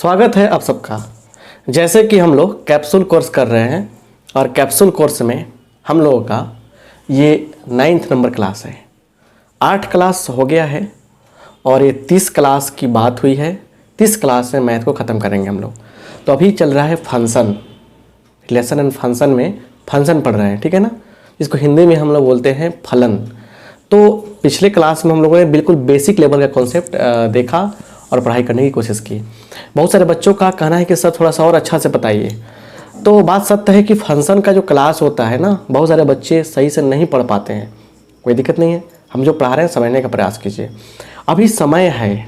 स्वागत है आप सबका। जैसे कि हम लोग कैप्सूल कोर्स कर रहे हैं और कैप्सूल कोर्स में हम लोगों का ये 9th नंबर क्लास है। 8 क्लास हो गया है और ये 30 क्लास की बात हुई है। 30 क्लास में मैथ को ख़त्म करेंगे हम लोग। तो अभी चल रहा है फंक्शन, लेसन एंड फंक्शन में फंक्शन पढ़ रहे हैं, ठीक है ना, इसको हिंदी में हम लोग बोलते हैं फलन। तो पिछले क्लास में हम लोगों ने बिल्कुल बेसिक लेवल का कॉन्सेप्ट देखा और पढ़ाई करने की कोशिश की। बहुत सारे बच्चों का कहना है कि सर थोड़ा सा और अच्छा से बताइए। तो बात सत्य है कि फंक्शन का जो क्लास होता है ना, बहुत सारे बच्चे सही से नहीं पढ़ पाते हैं। कोई दिक्कत नहीं है, हम जो पढ़ा रहे हैं समझने का प्रयास कीजिए। अभी समय है,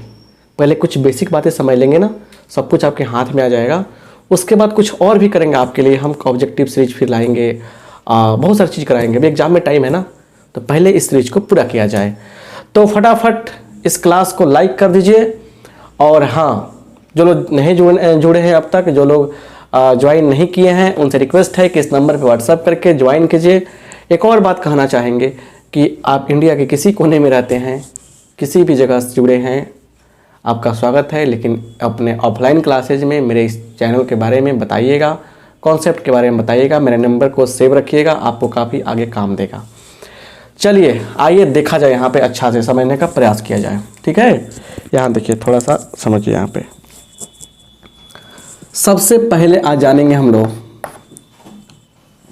पहले कुछ बेसिक बातें समझ लेंगे ना, सब कुछ आपके हाथ में आ जाएगा। उसके बाद कुछ और भी करेंगे आपके लिए। हम ऑब्जेक्टिव सीरीज फिर लाएंगे, बहुत सारी चीज़ कराएंगे। अभी एग्जाम में टाइम है ना, तो पहले इस सीरीज को पूरा किया जाए। तो फटाफट इस क्लास को लाइक कर दीजिए। और हाँ, जो लोग नहीं जुड़े हैं अब तक, जो लोग ज्वाइन नहीं किए हैं, उनसे रिक्वेस्ट है कि इस नंबर पे व्हाट्सएप करके ज्वाइन कीजिए। एक और बात कहना चाहेंगे कि आप इंडिया के किसी कोने में रहते हैं, किसी भी जगह से जुड़े हैं, आपका स्वागत है। लेकिन अपने ऑफलाइन क्लासेज में मेरे इस चैनल के बारे में बताइएगा, कॉन्सेप्ट के बारे में बताइएगा, मेरे नंबर को सेव रखिएगा, आपको काफ़ी आगे काम देगा। चलिए आइए देखा जाए, यहाँ पे अच्छा से समझने का प्रयास किया जाए, ठीक है। यहाँ देखिए, थोड़ा सा समझिए। यहाँ पे सबसे पहले आज जानेंगे हम लोग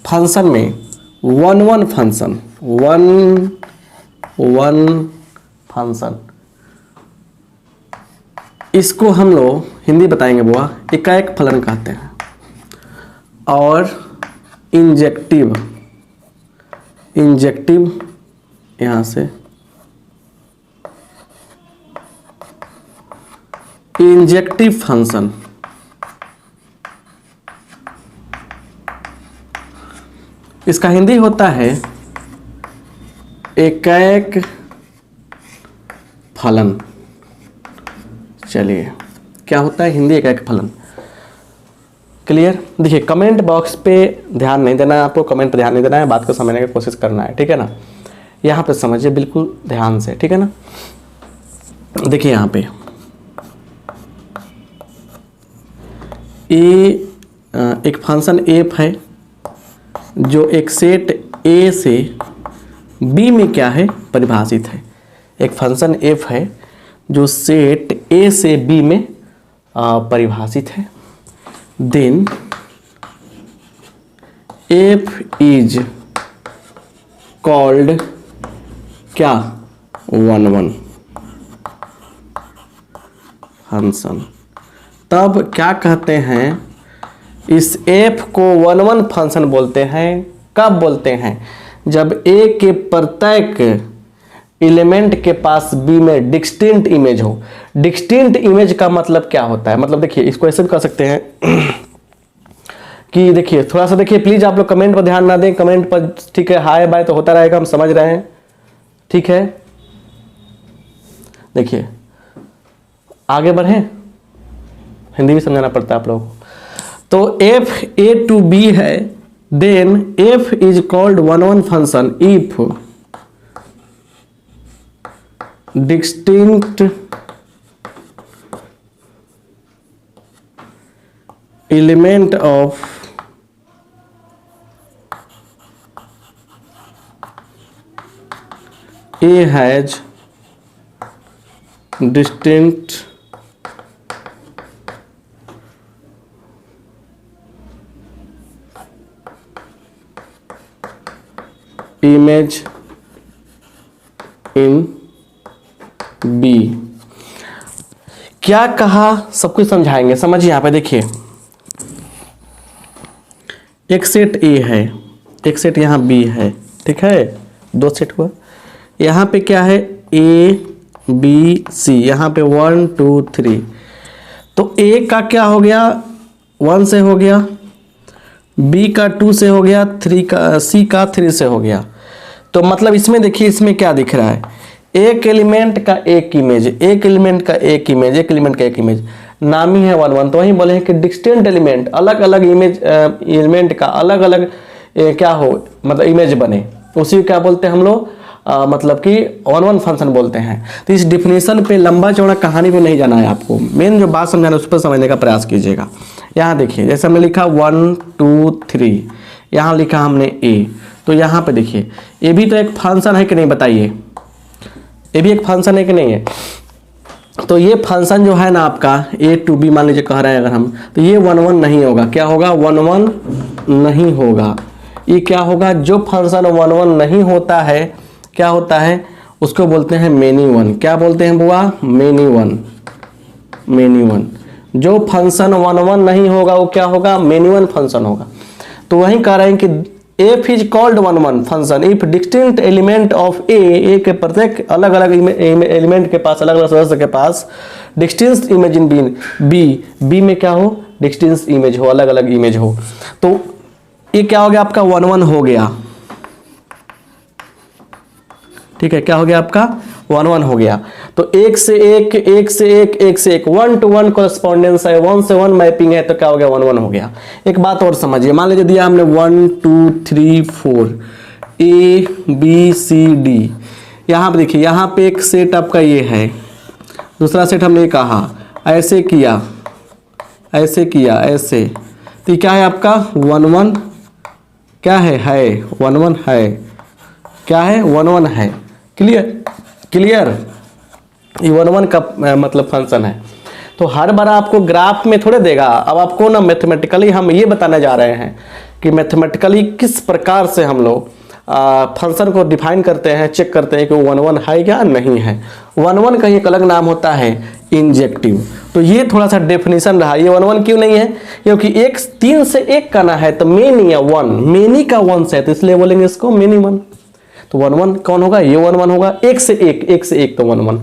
फंक्शन में वन फंक्शन। इसको हम लोग हिंदी बताएंगे बुआ, एकाएक फलन कहते हैं। और इंजेक्टिव यहाँ से इंजेक्टिव फंक्शन, इसका हिंदी होता है एकाएक फलन। चलिए, क्या होता है हिंदी एकाएक फलन? क्लियर? देखिए, कमेंट बॉक्स पे ध्यान नहीं देना है आपको, कमेंट पे ध्यान नहीं देना है, बात को समझने की कोशिश करना है, ठीक है ना। यहाँ पे समझिए बिल्कुल ध्यान से, ठीक है ना। देखिए यहाँ पे एक फंक्शन एफ है जो एक सेट ए से बी में क्या है, परिभाषित है। एक फंक्शन एफ है जो सेट ए से बी में परिभाषित है। देन एफ इज कॉल्ड क्या, वन फंक्शन। तब क्या कहते हैं, इस एफ को वन फंक्शन बोलते हैं। कब बोलते हैं? जब ए के प्रत्येक एलिमेंट के पास बी में डिस्टिंक्ट इमेज हो। डिस्टिंक्ट इमेज का मतलब क्या होता है? मतलब देखिए, इसको ऐसे भी कर सकते हैं कि देखिए, थोड़ा सा देखिए प्लीज, आप लोग कमेंट पर ध्यान ना दें। कमेंट पर ठीक है, हाय बाय तो होता रहेगा, हम समझ रहे हैं, ठीक है। देखिए आगे बढ़े, हिंदी भी समझाना पड़ता है आप लोगों को। तो एफ ए टू बी है, then F is called one function if distinct element of A has distinct image in B. क्या कहा, सब कुछ समझाएंगे। समझिए यहाँ पे देखिए, एक सेट ए है, एक सेट यहाँ बी है, ठीक है, दो सेट हुआ। यहाँ पे क्या है, ए बी सी, यहाँ पे 1 2 3। तो ए का क्या हो गया, 1 से हो गया, बी का 2 से हो गया, 3 का, सी का 3 से हो गया। तो मतलब इसमें देखिए, इसमें क्या दिख रहा है, एक एलिमेंट का एक इमेज, एक एलिमेंट का एक इमेज, एक एलिमेंट का एक इमेज, नाम ही है वन। तो वहीं बोले हैं कि डिस्टिंक्ट एलिमेंट, अलग अलग इमेज, एलिमेंट का अलग अलग क्या हो, मतलब इमेज बने, उसी को क्या बोलते हैं हम लोग, मतलब कि वन वन फंक्शन बोलते हैं। तो इस डिफिनीशन पे लंबा चौड़ा कहानी पे नहीं जाना है आपको, मेन जो बात समझाना है उस पर समझने का प्रयास कीजिएगा। यहाँ देखिए जैसे हमने लिखा 1 2 3, यहाँ लिखा हमने ए, तो यहाँ पे देखिए ये भी तो एक फंक्शन है कि नहीं बताइए, ये भी एक फंक्शन है कि नहीं है। तो ये फंक्शन जो है ना आपका ए टू बी मान लीजिए कह रहे हैं अगर हम, तो ये 1 1 नहीं होगा, क्या होगा 1 1 नहीं होगा। ये क्या होगा, जो फंक्शन 1 1 नहीं होता है क्या होता है, उसको बोलते हैं मेनी वन। क्या बोलते हैं बुआ, मेनी वन, मेनी वन। जो फंक्शन 1 1 नहीं होगा वो क्या होगा, मेनी वन फंक्शन होगा। तो वही कह रहे हैं कि F is called 1 1 function if distinct element of A के प्रत्येक अलग अलग एलिमेंट के पास, अलग अलग सदस्य के पास डिस्टिंक्ट इमेज इन बी में क्या हो, डिस्टिंक्ट इमेज हो, अलग अलग इमेज हो। तो ये क्या हो गया आपका 1 1 हो गया, ठीक है, क्या हो गया आपका 1 1 हो गया। तो एक से एक, एक से एक, एक से एक, 1 to 1 कॉरेस्पॉन्डेंस है, 1 से 1 मैपिंग है, तो क्या हो गया 1 1 हो गया। एक बात और समझिए, मान लीजिए दिया हमने 1 2 3 4 ए बी सी डी, यहाँ पे देखिए यहाँ पे एक सेट आपका ये है, दूसरा सेट हमने कहा ऐसे किया, ऐसे किया, ऐसे, तो क्या है आपका 1 1, क्या है 1 1 है, क्या है 1 1 है। क्लियर, क्लियर, ये 1 1 का मतलब फंक्शन है। तो हर बार आपको ग्राफ में थोड़े देगा, अब आपको ना मैथमेटिकली हम ये बताने जा रहे हैं कि मैथमेटिकली किस प्रकार से हम लोग फंक्शन को डिफाइन करते हैं, चेक करते हैं कि वो 1 1 है या नहीं है। 1 1 का एक अलग नाम होता है इंजेक्टिव। तो ये थोड़ा सा डेफिनेशन रहा, ये 1 1 क्यों नहीं है, क्योंकि एक 3 से 1 का ना है, तो मेनी है 1, मेनी का 1 से है, तो इसलिए बोलेंगे इसको मेनी 1। तो 1 1 कौन होगा, ये 1 1 होगा, एक से एक, एक से एक, तो 1 1।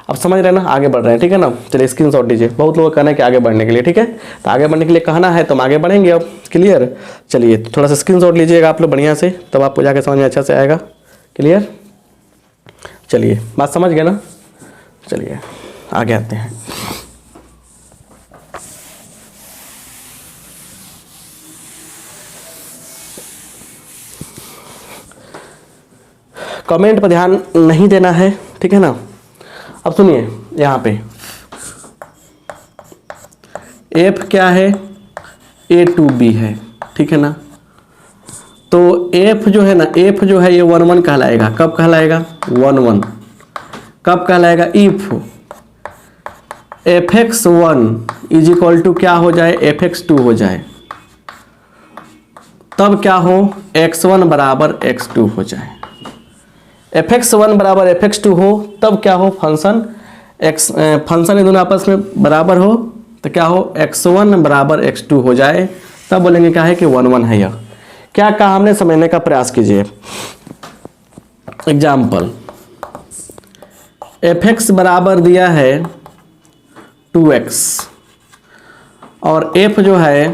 अब समझ रहे हैं ना, आगे बढ़ रहे हैं, ठीक है ना। चलिए स्क्रीनशॉट दीजिए, बहुत लोग कहना है कि आगे बढ़ने के लिए, ठीक है, तो आगे बढ़ने के लिए कहना है तो हम आगे बढ़ेंगे अब। क्लियर, चलिए थोड़ा सा स्क्रीनशॉट लीजिएगा आप लोग बढ़िया से, तब आपको जाके समझ में अच्छा से आएगा। क्लियर, चलिए बात समझ गए ना, चलिए आगे आते हैं। कमेंट पर ध्यान नहीं देना है, ठीक है ना। अब सुनिए यहाँ पे एफ क्या है, ए टू बी है, ठीक है ना। तो एफ जो है ना, एफ जो है ये 1 1 कहलाएगा। कब कहलाएगा 1 1, कब कहलाएगा if fx1 is equal to क्या हो जाए, fx2 हो जाए, तब क्या हो x1 बराबर x2 हो जाए। fx1 बराबर fx2 हो तब क्या हो, फंक्शन फंक्शन ये दोनों आपस में बराबर हो, तो क्या हो x1 बराबर x2 हो जाए, तब बोलेंगे क्या है कि 1 1 है। यह क्या कहा हमने, समझने का प्रयास कीजिए। एग्जाम्पल, fx बराबर दिया है 2x और f जो है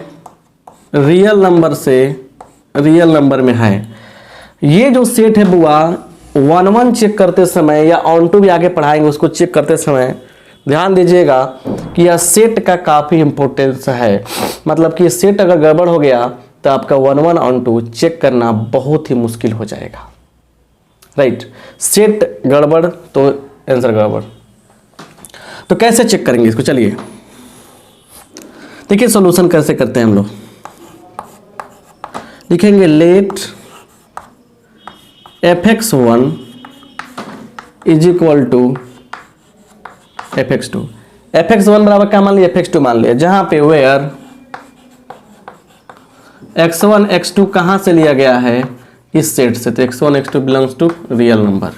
रियल नंबर से रियल नंबर में है। ये जो सेट है बुआ 1 1 चेक करते समय या ऑन टू भी आगे पढ़ाएंगे, उसको चेक करते समय ध्यान दीजिएगा कि यह सेट का काफ़ी इंपॉर्टेंस है। मतलब कि सेट अगर गड़बड़ हो गया तो आपका 1 1 ऑन टू चेक करना बहुत ही मुश्किल हो जाएगा। राइट, सेट गड़बड़ तो आंसर गड़बड़। तो कैसे चेक करेंगे इसको, चलिए देखिए सॉल्यूशन कैसे करते हैं हम लोग। लिखेंगे late fx1 is equal to fx2। fx1 बराबर क्या मान लिया, fx2 मान लिया, जहां पे वेयर x1 x2 कहां से लिया गया है, इस सेट से, तो x1 x2 belongs to real number.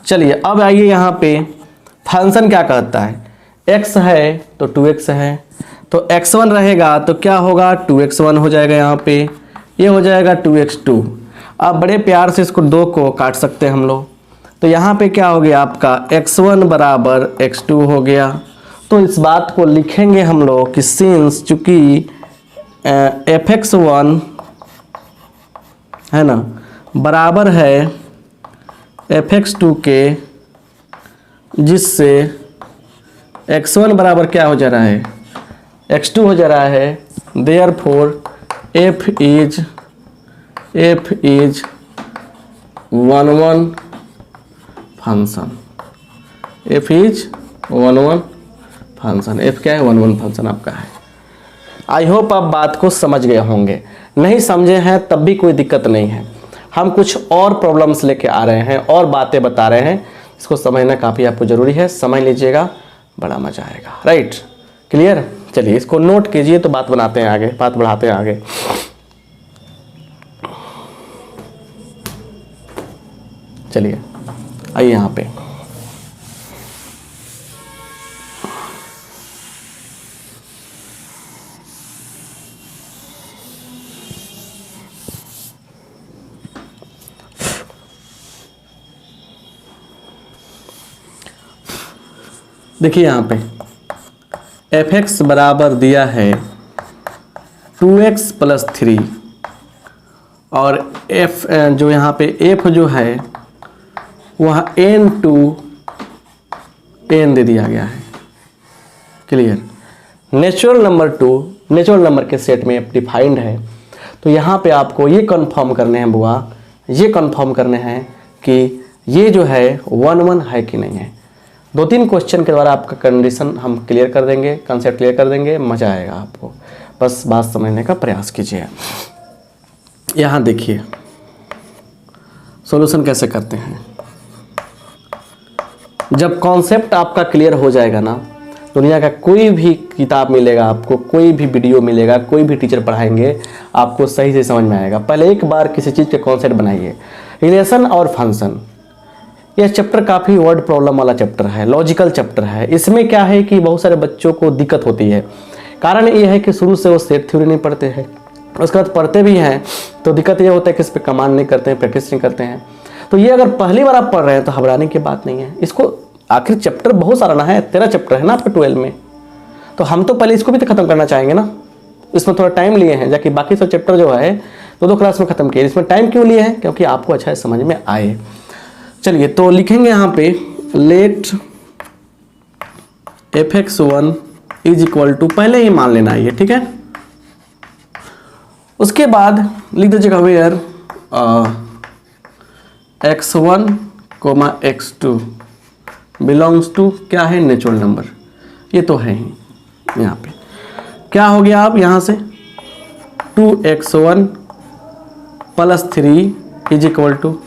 चलिए अब आइए यहाँ पे फंक्शन क्या कहता है, x है तो 2x है, तो x1 रहेगा तो क्या होगा 2x1 हो जाएगा, यहाँ पे ये हो जाएगा 2x2। अब बड़े प्यार से इसको 2 को काट सकते हैं हम लोग, तो यहाँ पे क्या हो गया आपका x1 बराबर x2 हो गया। तो इस बात को लिखेंगे हम लोग कि सिंस चूंकि fx1 है ना बराबर है fx2 के, जिससे x1 बराबर क्या हो जा रहा है, x2 हो जा रहा है, therefore f is 1 1 function, F is 1 1 function, F क्या है 1 1 फंक्शन आपका है। आई होप आप बात को समझ गए होंगे, नहीं समझे हैं तब भी कोई दिक्कत नहीं है, हम कुछ और प्रॉब्लम्स लेके आ रहे हैं और बातें बता रहे हैं, इसको समझना काफ़ी आपको ज़रूरी है, समझ लीजिएगा बड़ा मजा आएगा। Right, clear. चलिए इसको नोट कीजिए तो बात बनाते हैं आगे, बात बढ़ाते हैं आगे। चलिए आइए यहाँ पे देखिए, यहाँ पे एफ एक्स बराबर दिया है 2x + 3 और एफ जो यहाँ पे एफ जो है वह n to n दे दिया गया है। क्लियर। नेचुरल नंबर के सेट में डिफाइंड है, तो यहाँ पे आपको ये कंफर्म करने हैं बुआ, ये कंफर्म करने हैं कि ये जो है 1 1 है कि नहीं है। 2-3 क्वेश्चन के द्वारा आपका कंडीशन हम क्लियर कर देंगे, कंसेप्ट क्लियर कर देंगे, मज़ा आएगा आपको, बस बात समझने का प्रयास कीजिए। यहाँ देखिए सॉल्यूशन कैसे करते हैं। जब कॉन्सेप्ट आपका क्लियर हो जाएगा ना, दुनिया का कोई भी किताब मिलेगा आपको, कोई भी वीडियो मिलेगा, कोई भी टीचर पढ़ाएंगे, आपको सही से समझ में आएगा। पहले एक बार किसी चीज़ के कॉन्सेप्ट बनाइए। रिलेशन और फंक्शन, यह चैप्टर काफ़ी वर्ड प्रॉब्लम वाला चैप्टर है, लॉजिकल चैप्टर है। इसमें क्या है कि बहुत सारे बच्चों को दिक्कत होती है, कारण ये है कि शुरू से वो सेट थ्योरी नहीं पढ़ते हैं, उसके बाद पढ़ते भी हैं तो दिक्कत ये होता है कि इस पर कमांड नहीं करते हैं, प्रैक्टिस नहीं करते हैं। तो ये अगर पहली बार आप पढ़ रहे हैं तो घबराने की बात नहीं है। इसको आखिर चैप्टर बहुत सारा ना है, 13 चैप्टर है ना आपका 12 में, तो हम तो पहले इसको भी तो खत्म करना चाहेंगे ना। इसमें थोड़ा टाइम लिए हैं, जाकि बाकी सब चैप्टर जो है 2-2 क्लास में खत्म किए। इसमें टाइम क्यों लिए हैं? क्योंकि आपको अच्छा समझ में आए। चलिए तो लिखेंगे यहाँ पे late fx1 is equal to, पहले ही मान लेना है ये, ठीक है। उसके बाद लिख दीजिएगा where x1, x2 belongs to क्या है, नेचुरल नंबर, ये तो है ही। यहाँ पे क्या हो गया, आप यहाँ से 2x1 + 3 is equal to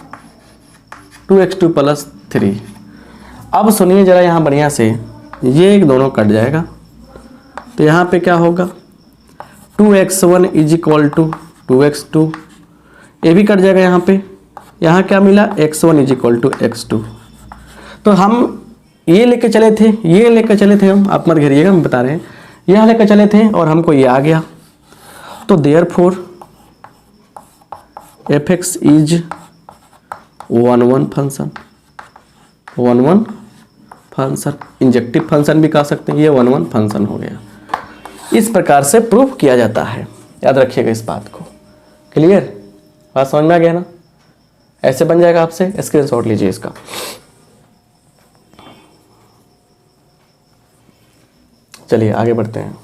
2x2 + 3। अब सुनिए जरा यहाँ बढ़िया से, ये एक दोनों कट जाएगा तो यहाँ पे क्या होगा 2x1 is equal to 2x2, ये भी कट जाएगा यहाँ पे। यहाँ क्या मिला, x1 is equal to x2। तो हम ये लेके चले थे, हम आप मत घेरिएगा, हम बता रहे हैं, यहाँ लेके चले थे और हमको ये आ गया। तो therefore fx is 1 1 function, 1 1 function, injective function भी कह सकते हैं, ये 1 1 फंक्शन हो गया। इस प्रकार से प्रूफ किया जाता है, याद रखिएगा इस बात को। क्लियर, बात समझ में आ गया ना। ऐसे बन जाएगा, आपसे स्क्रीनशॉट लीजिए इसका। चलिए आगे बढ़ते हैं।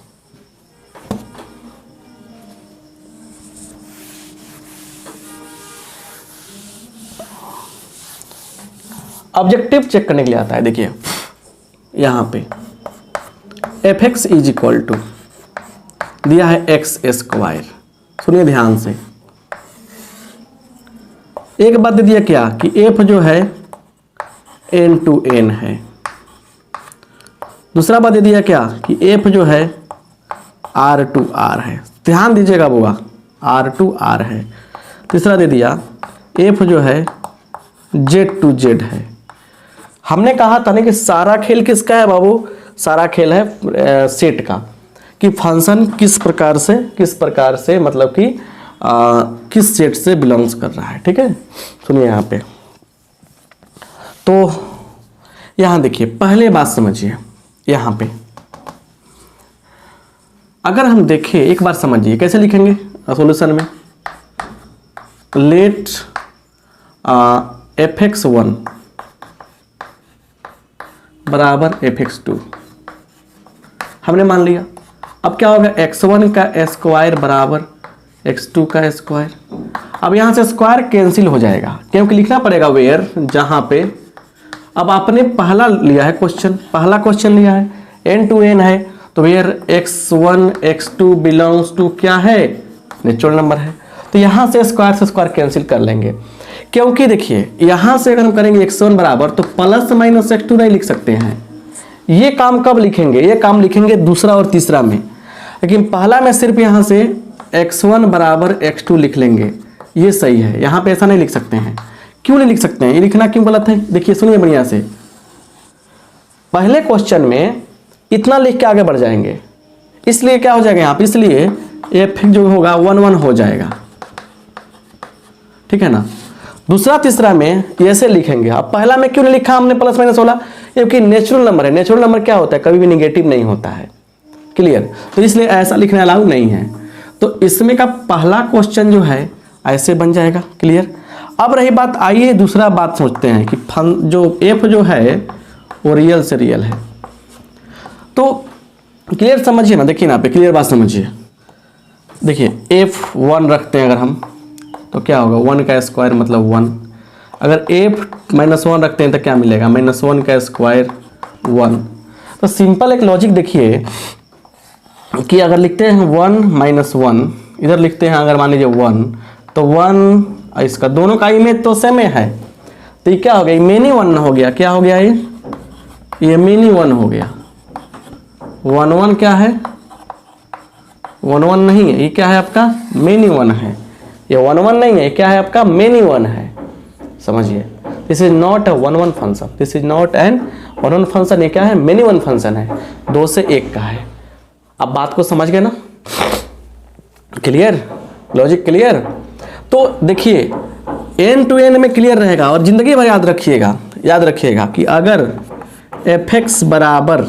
ऑब्जेक्टिव चेक करने के लिए आता है। देखिए यहाँ पे fx इज इक्वल टू दिया है x²। सुनिए ध्यान से, एक बात दे दिया क्या कि f जो है n to n है। दूसरा बात दे दिया क्या कि f जो है r to r है। ध्यान दीजिएगा बुआ, r to r है। तीसरा दे दिया f जो है z to z है। हमने कहा था ना कि सारा खेल किसका है बाबू, सारा खेल है सेट का, कि फंक्शन किस प्रकार से मतलब कि किस सेट से बिलोंग्स कर रहा है। ठीक है, सुनिए यहाँ पे। तो यहाँ देखिए, पहले बात समझिए। यहाँ पे अगर हम देखें, एक बार समझिए कैसे लिखेंगे सॉल्यूशन में। लेट fx1 बराबर fx2 हमने मान लिया। अब क्या होगा, x1 का स्क्वायर बराबर x2 का स्क्वायर। अब यहाँ से स्क्वायर कैंसिल हो जाएगा, क्योंकि लिखना पड़ेगा वेयर, जहाँ पे अब आपने पहला लिया है क्वेश्चन, पहला क्वेश्चन लिया है n to n है, तो where x1 x2 belongs to क्या है, नेचुरल नंबर है। तो यहाँ से स्क्वायर कैंसिल कर लेंगे, क्योंकि देखिए यहाँ से अगर हम करेंगे x1 बराबर, तो प्लस माइनस x2 नहीं लिख सकते हैं। ये काम कब लिखेंगे, ये काम लिखेंगे दूसरा और तीसरा में, लेकिन पहला में सिर्फ यहाँ से x1 बराबर x2 लिख लेंगे, ये सही है। यहाँ पे ऐसा नहीं लिख सकते हैं। क्यों नहीं लिख सकते हैं, ये लिखना क्यों गलत है, देखिए सुनिए बढ़िया से। पहले क्वेश्चन में इतना लिख के आगे बढ़ जाएंगे, इसलिए क्या हो जाएगा यहाँ पे, इसलिए f जो होगा 1 1 हो जाएगा, ठीक है ना। दूसरा तीसरा में ऐसे लिखेंगे। अब पहला में क्यों नहीं लिखा हमने प्लस माइनस वाला, क्योंकि नेचुरल नंबर है। नेचुरल नंबर क्या होता है, कभी भी निगेटिव नहीं होता है, क्लियर। तो इसलिए ऐसा लिखना अलाउ नहीं है। तो इसमें का पहला क्वेश्चन जो है ऐसे बन जाएगा, क्लियर। अब रही बात, आइए दूसरा बात सोचते हैं कि जो f जो है वो रियल से रियल है। तो क्लियर समझिए ना, देखिए ना पे क्लियर बात समझिए। देखिए f1 रखते हैं अगर हम, तो क्या होगा 1 का स्क्वायर मतलब 1। अगर f-1 रखते हैं तो क्या मिलेगा, -1 का स्क्वायर 1। तो सिंपल एक लॉजिक देखिए कि अगर लिखते हैं 1 - 1, इधर लिखते हैं अगर मान लीजिए 1, तो 1 इसका दोनों का इमेज तो सेम है, तो ये क्या हो गया, मेनी 1 हो गया। क्या हो गया ये मेनी 1 हो गया। 1 1 क्या है, 1 1 नहीं है, ये क्या है आपका मेनी 1 है। ये 1 1 नहीं है, क्या है आपका मेनी 1 है, समझिए। This is not a 1 1 function, this is not an 1 1 function, ये क्या है मेनी 1 फंक्शन है, 2 से 1 का है। अब बात को समझ गए ना, क्लियर, लॉजिक क्लियर। तो देखिए n to n में क्लियर रहेगा, और जिंदगी भर याद रखिएगा कि अगर fx बराबर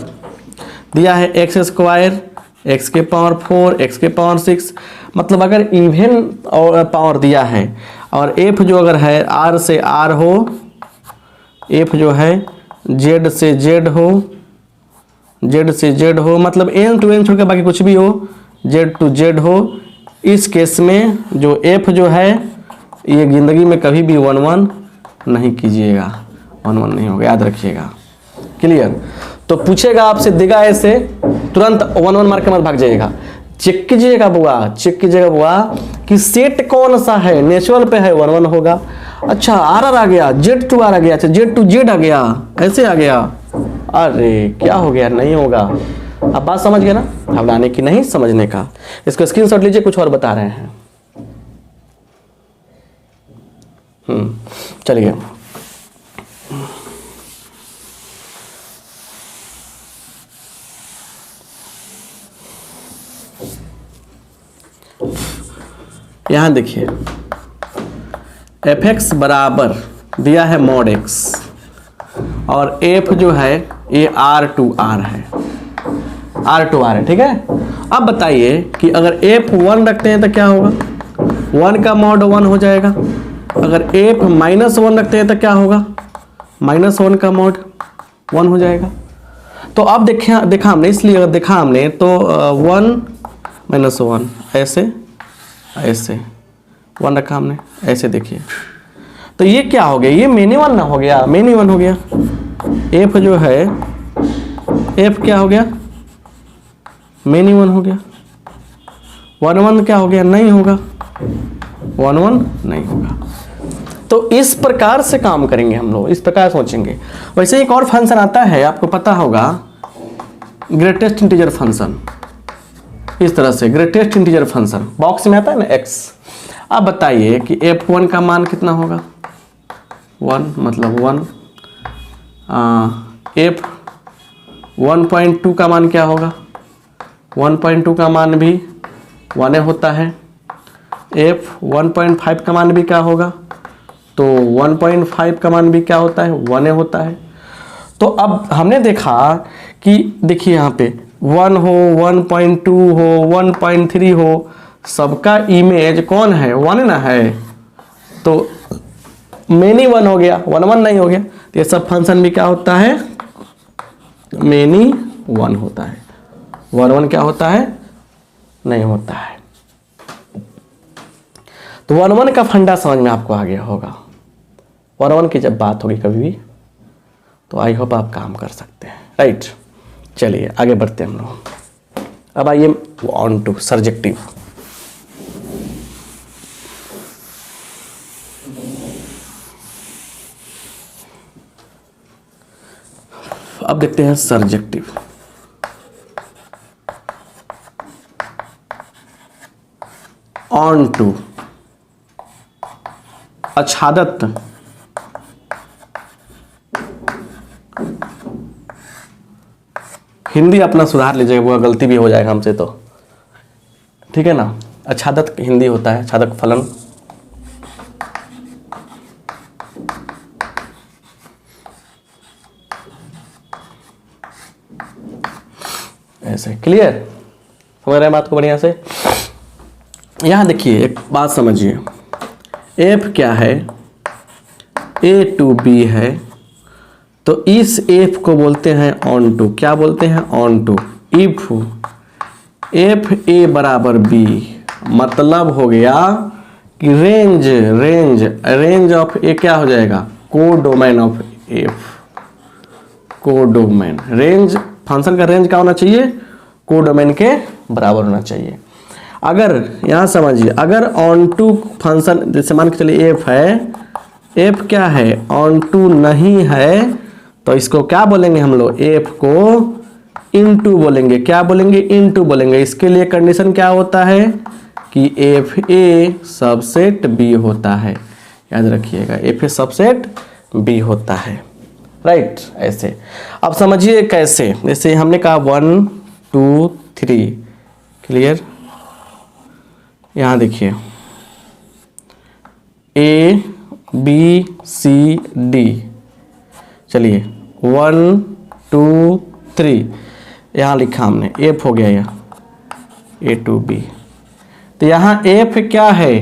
दिया है x स्क्वायर, x के पावर 4, x के पावर 6, मतलब अगर इवन पावर दिया है, और f जो अगर है r से r हो, f जो है z से z हो, z से z हो, मतलब n to n छोड़ के बाकी कुछ भी हो, z to z हो, इस केस में जो f जो है ये जिंदगी में कभी भी 1 1 नहीं कीजिएगा, 1 1 नहीं होगा, याद रखिएगा, क्लियर। तो पूछेगा आपसे, देगा ऐसे, तुरंत 1 1 मार के मत भाग जाइएगा, चेक कीजिएगा बुआ कि सेट कौन सा है, नेचुरल पे है 1 1 होगा। अच्छा आर आ गया, z to r आ गया, अच्छा z to z आ गया, ऐसे आ गया, अरे क्या हो गया, नहीं होगा। अब बात समझ गए ना, घबराने की नहीं, समझने का। इसको स्क्रीनशॉट लीजिए, कुछ और बता रहे हैं। चलिए यहां देखिए fx बराबर दिया है mod x, और f जो है ये r to r है, ठीक है। अब बताइए कि अगर f1 रखते हैं तो क्या होगा, 1 का मॉड 1 हो जाएगा। अगर f-1 रखते हैं तो क्या होगा, -1 का मॉड 1 हो जाएगा। तो अब देखा हमने, इसलिए अगर देखा हमने तो 1 - 1 ऐसे 1 रखा हमने, ऐसे देखिए। तो ये क्या हो गया, ये मेनी 1 ना हो गया, मेनी 1 हो गया। f जो है f क्या हो गया, मेनी 1 हो गया। 1 1 क्या हो गया, नहीं होगा, 1 1 नहीं होगा। तो इस प्रकार से काम करेंगे हम लोग, इस प्रकार सोचेंगे। वैसे एक और फंक्शन आता है, आपको पता होगा, ग्रेटेस्ट इंटीजर फंक्शन। इस तरह से ग्रेटेस्ट इंटीजर फंक्शन बॉक्स में आता है ना x। अब बताइए कि f1 का मान कितना होगा, 1 मतलब 1। f 1.2 का मान क्या होगा, 1.2 का मान भी 1 होता है। f 1.5 का मान भी क्या होगा, तो 1.5 का मान भी क्या होता है, 1 होता है। तो अब हमने देखा कि देखिए यहाँ पे 1 हो, 1.2 हो, 1.3 हो, सबका इमेज कौन है, 1 ना है। तो मेनी 1 हो गया, 1 1 नहीं हो गया। तो ये सब फंक्शन भी क्या होता है, मेनी 1 होता है, 1 1 क्या होता है, नहीं होता है। तो 1 1 का फंडा समझ में आपको आ गया होगा। 1 1 की जब बात होगी कभी भी तो आई होप आप काम कर सकते हैं, राइट। चलिए आगे बढ़ते हैं हम लोग। अब आइए ऑन टू सब्जेक्टिव। अब देखते हैं सब्जेक्टिव। ऑन टू, आच्छादित, हिंदी अपना सुधार लीजिएगा, वो गलती भी हो जाएगा हमसे तो, ठीक है ना। आच्छादित हिंदी होता है आच्छादक फलन। ऐसे क्लियर, समझ रहे हैं बात को बढ़िया से। यहां देखिए एक बात समझिए, एफ क्या है, ए टू बी है, तो इस एफ को बोलते हैं ऑन टू। क्या बोलते हैं? Onto. If F A बराबर बी, मतलब हो गया कि range range range of A क्या हो जाएगा? Codomain of F. Codomain, range function का रेंज क्या होना चाहिए? कोडोमेन के बराबर होना चाहिए। अगर यहां समझिए, अगर ऑन टू फंक्शन, जैसे मान के चलिए एफ है, एफ क्या है? ऑन टू नहीं है, तो इसको क्या बोलेंगे हम लोग? एफ को इनटू बोलेंगे। क्या बोलेंगे? इनटू बोलेंगे। इसके लिए कंडीशन क्या होता है कि एफ ए सबसेट बी होता है। याद रखिएगा, एफ ए सबसेट बी होता है, राइट। ऐसे अब समझिए कैसे, जैसे हमने कहा 1 2 3, क्लियर। यहां देखिए ए बी सी डी, चलिए 1 2 3 यहाँ लिखा हमने, एफ हो गया यह ए टू बी। तो यहाँ एफ क्या है?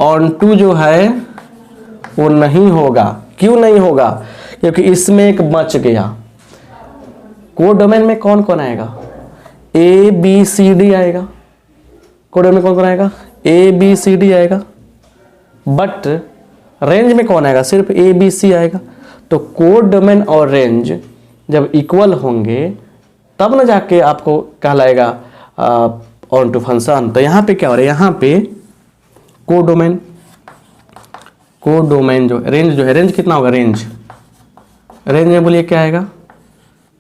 ऑन टू जो है वो नहीं होगा। क्यों नहीं होगा? क्योंकि इसमें एक बच गया। कोडोमेन में कौन कौन आएगा? ए बी सी डी आएगा। कोडोमेन में कौन कौन आएगा? ए बी सी डी आएगा। बट रेंज में कौन आएगा? सिर्फ ए बी सी आएगा। तो कोडोमेन और रेंज जब इक्वल होंगे तब न जाके आपको कहलाएगा ऑन टू फंक्शन। तो यहाँ पे क्या हो रहा है? यहाँ पे कोडोमेन, कोडोमेन जो रेंज जो है, रेंज कितना होगा? रेंज में बोलिए क्या आएगा?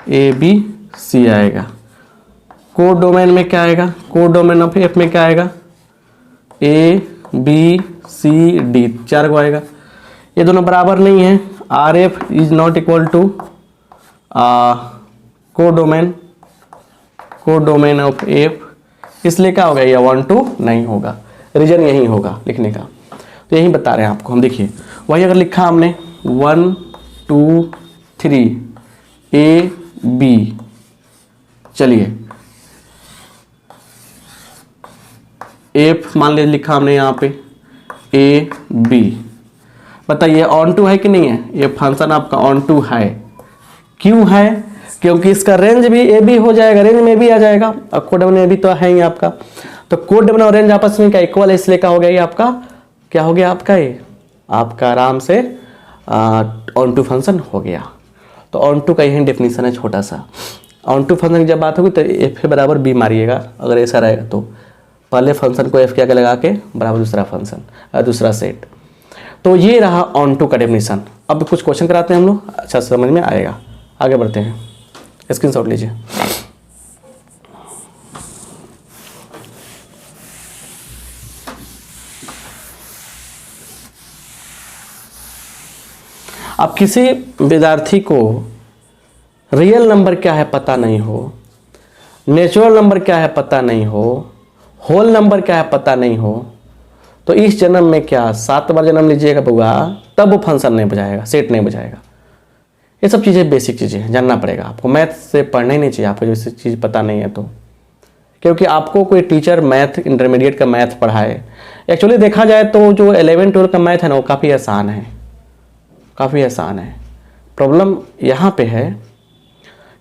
ए बी सी आएगा। कोडोमेन में क्या आएगा? कोडोमेन ऑफ एफ में क्या आएगा? ए बी सी डी, 4 को आएगा। ये दोनों बराबर नहीं है। R F is not equal to codomain of F, इसलिए क्या होगा? ये 1 2 नहीं होगा। रीजन यही होगा लिखने का, तो यही बता रहे हैं आपको हम। देखिए वही अगर लिखा हमने 1 2 3 ए बी, चलिए एफ मान लीजिए लिखा हमने यहाँ पे ए बी, बताइए ऑन टू है कि नहीं है? ये फंक्शन आपका ऑन टू है। क्यों है? क्योंकि इसका रेंज भी ए बी हो जाएगा, रेंज में भी आ जाएगा, और कोडोमेन में भी तो है ही आपका। तो कोडोमेन और रेंज आपस में क्या इक्वल है, इसलिए क्या हो गया? ये आपका क्या हो गया? आपका ये आपका आराम से ऑन टू फंक्शन हो गया। तो ऑन टू का यही डेफिनेशन है छोटा सा। ऑन टू फंक्शन की जब बात होगी तो एफ बराबर बी मारिएगा, अगर ऐसा रहेगा तो पहले फंक्शन को एफ के आगे लगा के बराबर दूसरा फंक्शन, दूसरा सेट। तो ये रहा ऑन टू का डेफिनेशन। अब कुछ क्वेश्चन कराते हैं हम लोग, अच्छा समझ में आएगा। आगे बढ़ते हैं, स्क्रीनशॉट लीजिए। अब किसी विद्यार्थी को रियल नंबर क्या है पता नहीं हो, नेचुरल नंबर क्या है पता नहीं हो, होल नंबर क्या है पता नहीं हो, तो इस जन्म में क्या 7 बार जन्म लीजिएगा बुआ, तब वो फंक्शन नहीं बजाएगा, सेट नहीं बजाएगा। ये सब चीज़ें बेसिक चीज़ें हैं, जानना पड़ेगा आपको। मैथ से पढ़ना ही नहीं चाहिए आपको, जैसे चीज़ पता नहीं है तो, क्योंकि आपको कोई टीचर मैथ इंटरमीडिएट का मैथ पढ़ाए। एक्चुअली देखा जाए तो जो 11 12 का मैथ है ना, वो काफ़ी आसान है, काफ़ी आसान है। प्रॉब्लम यहाँ पे है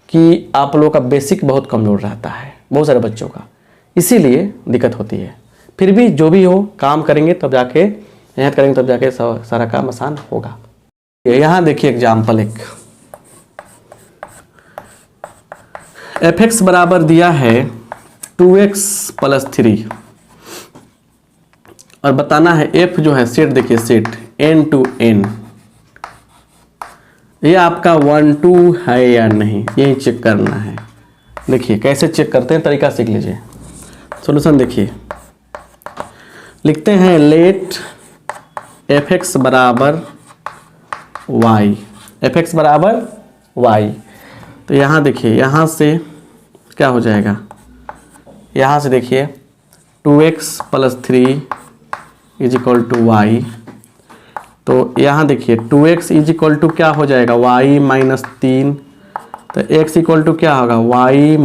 कि आप लोगों का बेसिक बहुत कमज़ोर रहता है, बहुत सारे बच्चों का, इसीलिए दिक्कत होती है। फिर भी जो भी हो, काम करेंगे तब जाके, मेहनत करेंगे तब जाके सारा काम आसान होगा। यहाँ देखिए एग्जाम्पल एक, एफ एक्स बराबर दिया है 2x + 3 और बताना है एफ जो है सेट, देखिए सेट n to n, ये आपका 1 2 है या नहीं, यही चेक करना है। देखिए कैसे चेक करते हैं, तरीका सीख लीजिए। सॉल्यूशन देखिए, लिखते हैं लेट एफ एक्स बराबर वाई, एफ एक्स बराबर वाई। तो यहाँ देखिए, यहाँ से क्या हो जाएगा, यहाँ से देखिए 2x + 3 = y। तो यहाँ देखिए 2x = क्या हो जाएगा, y - 3। तो x = क्या होगा, y -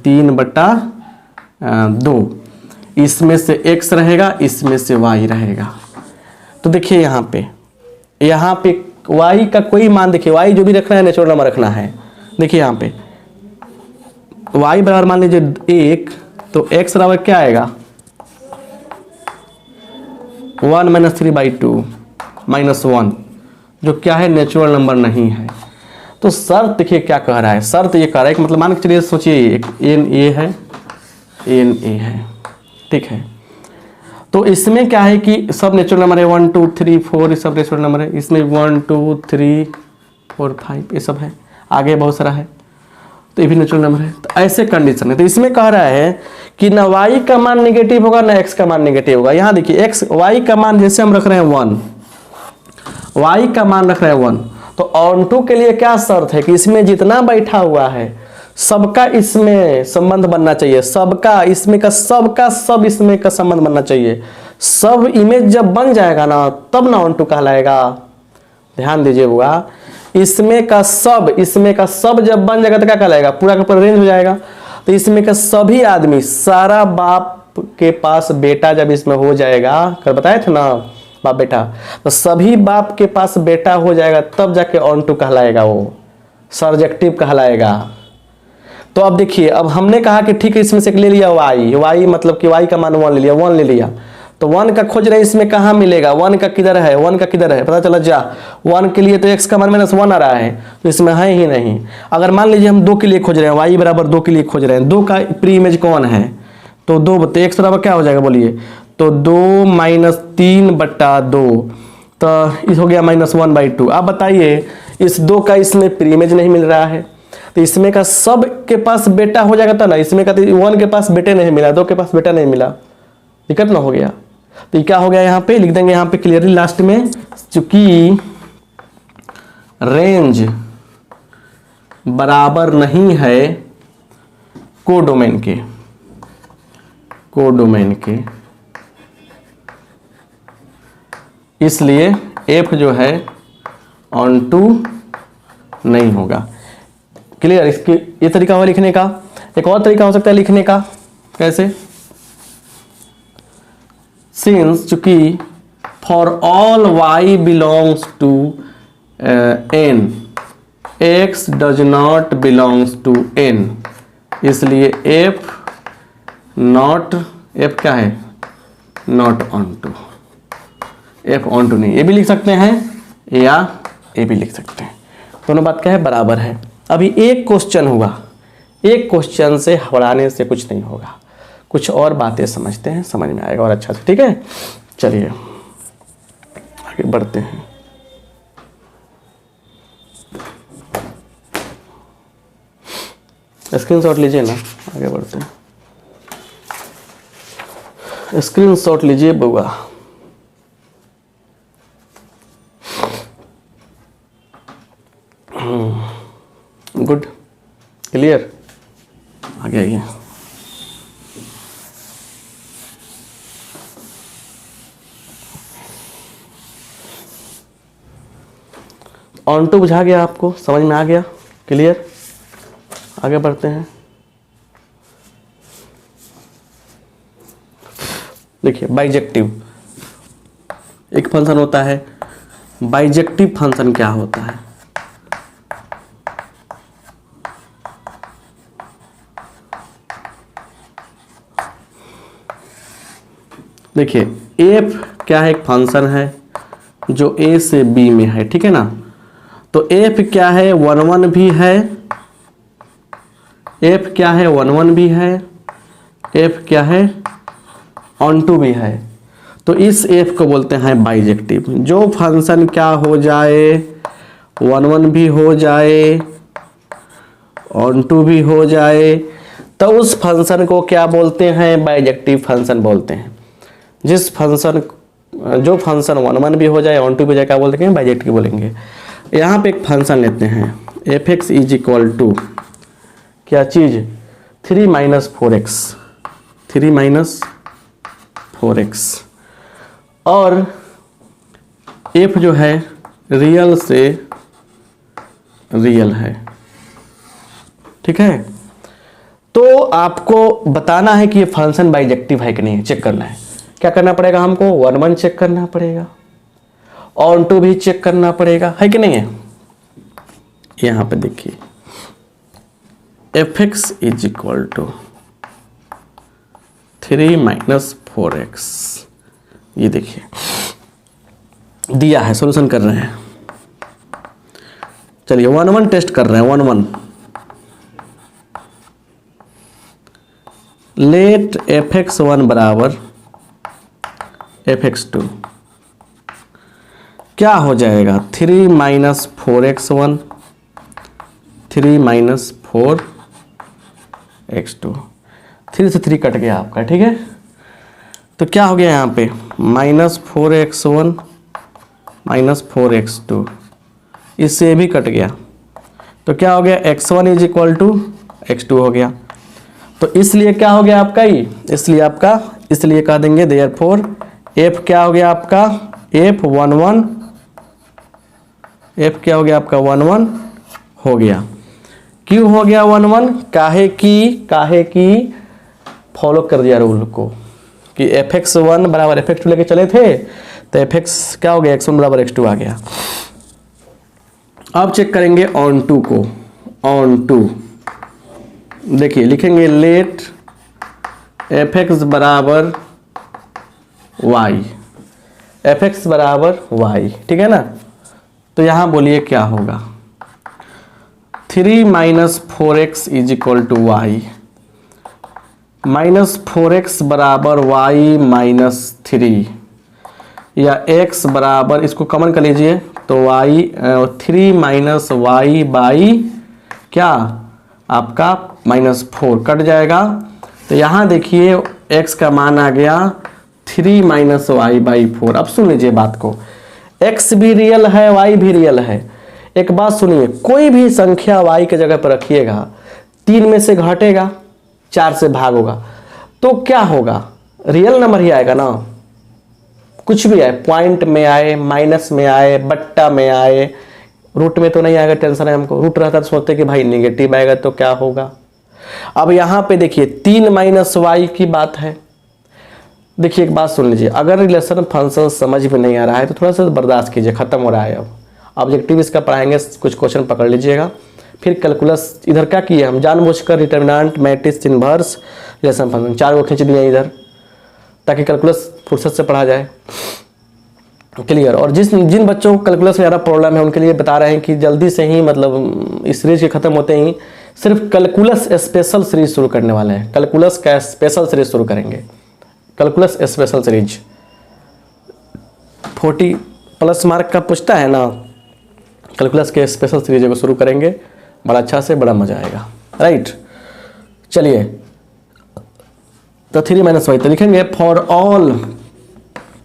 3/2। इसमें से x रहेगा, इसमें से y रहेगा। तो देखिए यहाँ पे y का कोई मान, देखिए y जो भी रखना है नेचुरल नंबर रखना है। देखिए यहाँ पे y बराबर मान लीजिए 1, तो x बराबर क्या आएगा, 1 - 3/2 -1, जो क्या है नेचुरल नंबर नहीं है। तो शर्त देखिए क्या कह रहा है, शर्त ये कह रहा है कि मतलब मान के चलिए, सोचिए एक एन ए है, एन ए है, ठीक है। तो इसमें क्या है कि सब नेचुरल नंबर है, 1 2 3 4 ये सब नेचुरल नंबर है। इसमें 1 2 3 4 5 ये सब है, आगे बहुत सारा है, तो ये भी नेचुरल नंबर है। तो ऐसे कंडीशन है। तो इसमें कह रहा है कि ना y का मान नेगेटिव होगा ना x का मान नेगेटिव होगा। यहाँ देखिए y का मान जैसे हम रख रहे हैं 1, y का मान रख रहे हैं 1, तो ऑन टू के लिए क्या शर्त है कि इसमें जितना बैठा हुआ है सबका इसमें संबंध बनना चाहिए, सबका इसमें का सब इसमें का संबंध बनना चाहिए। सब इमेज जब बन जाएगा ना तब ना ऑन टू कहलाएगा। ध्यान दीजिएगा, इसमें का सब जब बन जाएगा तो क्या कहलाएगा, पूरा का पूरा रेंज हो जाएगा। तो इसमें का सभी आदमी, सारा बाप के पास बेटा जब इसमें हो जाएगा, कल बताए थे ना बाप बेटा, तो सभी बाप के पास बेटा हो जाएगा तब जाके ऑन टू कहलाएगा, वो सर्जेक्टिव कहलाएगा। तो अब देखिए, अब हमने कहा कि ठीक है इसमें से ले लिया y मतलब कि y का मान 1 ले लिया, तो 1 का खोज रहे हैं, इसमें कहाँ मिलेगा, 1 का किधर है, 1 का किधर है, पता चला जा 1 के लिए तो x का मान -1 आ रहा है, तो इसमें है ही नहीं। अगर मान लीजिए हम 2 के लिए खोज रहे हैं, y बराबर 2 के लिए खोज रहे हैं, 2 का प्री इमेज कौन है, तो 2, तो x बराबर क्या हो जाएगा बोलिए, तो 2 - 3/2, तो इस हो गया -1/2। अब बताइए इस 2 का इसमें प्री इमेज नहीं मिल रहा है, तो इसमें का सब के पास बेटा हो जाएगा था ना, इसमें का 1 के पास बेटे नहीं मिला, 2 के पास बेटा नहीं मिला, दिक्कत ना हो गया। तो ये क्या हो गया, यहाँ पे लिख देंगे, यहाँ पे क्लियरली लास्ट में, चूंकि रेंज बराबर नहीं है कोडोमेन के, इसलिए एफ जो है ऑन टू नहीं होगा। क्लियर, इसकी ये तरीका हुआ लिखने का। एक और तरीका हो सकता है लिखने का, कैसे, सिंस चूंकि for all y belongs to n, x does not belongs to n, इसलिए f क्या है, not onto, f onto नहीं। ये भी लिख सकते हैं या ये भी लिख सकते हैं, दोनों बात क्या है, बराबर है। अभी एक क्वेश्चन हुआ, एक क्वेश्चन से हड़ाने से कुछ नहीं होगा, कुछ और बातें समझते हैं, समझ में आएगा और अच्छा से, ठीक है। चलिए आगे बढ़ते हैं। स्क्रीनशॉट लीजिए ना, आगे बढ़ते हैं। स्क्रीनशॉट लीजिए बुआ। गुड, क्लियर, आगे आइए। ऑन टू बुझा गया आपको, समझ में आ गया, क्लियर, आगे बढ़ते हैं। देखिए बाइजेक्टिव एक फंक्शन होता है, बाइजेक्टिव फंक्शन क्या होता है, देखिए एफ क्या है, एक फंक्शन है जो ए से बी में है, ठीक है ना। तो एफ क्या है, 1 1 भी है, एफ क्या है, 1 1 भी है, एफ क्या है, ऑन टू भी है। तो इस एफ को बोलते हैं बाइजेक्टिव। जो फंक्शन क्या हो जाए, 1 1 भी हो जाए, ऑन टू भी हो जाए, तो उस फंक्शन को क्या बोलते हैं, बाइजेक्टिव फंक्शन बोलते हैं। जिस फंक्शन, जो फंक्शन 1 1 भी हो जाए, ऑन टू भी हो जाए, क्या बोलते हैं, बाइजेक्टिव बोलेंगे। यहाँ पे एक फंक्शन लेते हैं, F X is equal to क्या चीज़, 3 - 4x, 3 - 4x, और एफ जो है रियल से रियल है, ठीक है। तो आपको बताना है कि ये फंक्शन बाइजेक्टिव है कि नहीं, चेक करना है। क्या करना पड़ेगा हमको, 1 1 चेक करना पड़ेगा, ऑन टू भी चेक करना पड़ेगा, है कि नहीं है। यहां पे देखिए F X is equal to 3 - 4x, ये देखिए दिया है, सॉल्यूशन कर रहे हैं। चलिए 1 1 टेस्ट कर रहे हैं, 1 1 लेट fx1 बराबर fx2, क्या हो जाएगा, 3 - 4x1, 3 - 4x2, 3 से 3 कट गया आपका, ठीक है। तो क्या हो गया यहाँ पे, -4x1 - 4x2, इससे भी कट गया, तो क्या हो गया, x1 is equal to x2 हो गया। तो इसलिए क्या हो गया आपका, ये इसलिए कह देंगे देयरफॉर f क्या हो गया आपका, f1 1, f क्या हो गया आपका, 1 1 हो गया। क्यों हो गया 1 1, काहे की फॉलो कर दिया रूल को कि fx1 बराबर fx2 लेके चले थे, तो fx क्या हो गया, x1 बराबर x2 आ गया। अब चेक करेंगे ऑन टू को, ऑन टू देखिए लिखेंगे लेट fx बराबर y, fx बराबर y, ठीक है ना। तो यहां बोलिए क्या होगा, 3 - 4x is equal to y, -4x बराबर y - 3, या x बराबर, इसको कॉमन कर लीजिए तो y 3 - y बाई क्या आपका -4 कट जाएगा। तो यहाँ देखिए x का मान आ गया 3 - y/4। अब सुन लीजिए बात को, x भी रियल है, y भी रियल है। एक बात सुनिए, कोई भी संख्या y के जगह पर रखिएगा, 3 में से घटेगा, 4 से भाग होगा, तो क्या होगा, रियल नंबर ही आएगा ना। कुछ भी आए, पॉइंट में आए, माइनस में आए, बट्टा में आए, रूट में तो नहीं आएगा, टेंशन है हमको। रूट रहता तो सोचते कि भाई नेगेटिव आएगा तो क्या होगा। अब यहाँ पे देखिए 3 - y की बात है। देखिए एक बात सुन लीजिए, अगर रिलेशन फंक्शन समझ में नहीं आ रहा है तो थोड़ा सा बर्दाश्त कीजिए, खत्म हो रहा है। अब ऑब्जेक्टिव इसका पढ़ाएंगे, कुछ क्वेश्चन पकड़ लीजिएगा। फिर कैलकुलस इधर क्या किए हम, जानबूझकर determinant, matrix, inverse, relation function 4 को खींच दिए इधर, ताकि कैलकुलस फुर्सत से पढ़ा जाए। क्लियर। और जिन बच्चों को कैलकुलस में ज़्यादा प्रॉब्लम है उनके लिए बता रहे हैं कि जल्दी से ही, मतलब इस सीरीज के खत्म होते ही सिर्फ कैलकुलस स्पेशल सीरीज शुरू करने वाले हैं। कैलकुलस का स्पेशल सीरीज शुरू करेंगे, कैलकुलस स्पेशल सीरीज 40+ मार्क का पूछता है ना, कैलकुलस के स्पेशल सीरीज को शुरू करेंगे, बड़ा अच्छा से, बड़ा मजा आएगा। राइट, चलिए तो 3 - y तो लिखेंगे for all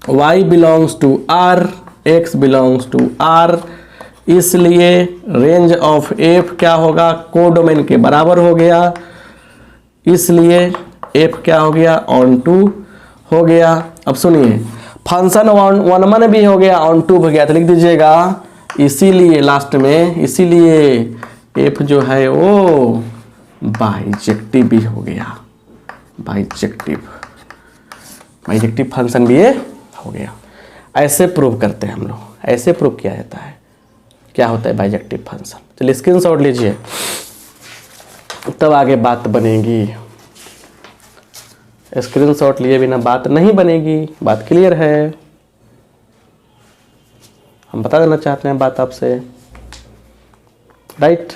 y belongs to r, x belongs to r, इसलिए रेंज ऑफ f क्या होगा, कोडोमेन के बराबर हो गया, इसलिए f क्या हो गया, ऑन टू हो गया। अब सुनिए फंक्शन 1 1 भी हो गया, ऑन टू हो गया, तो लिख दीजिएगा इसीलिए लास्ट में, इसीलिए f जो है वो बाइजेक्टिव भी हो गया, बाइजेक्टिव फंक्शन भी ये हो गया। ऐसे प्रूव करते हैं हम लोग, ऐसे प्रूव किया जाता है क्या होता है बाइजेक्टिव फंक्शन। चलिए स्क्रीनशॉट लीजिए, तब आगे बात बनेगी। स्क्रीनशॉट लिए बिना बात नहीं बनेगी, बात क्लियर है। हम बता देना चाहते हैं बात आपसे, राइट।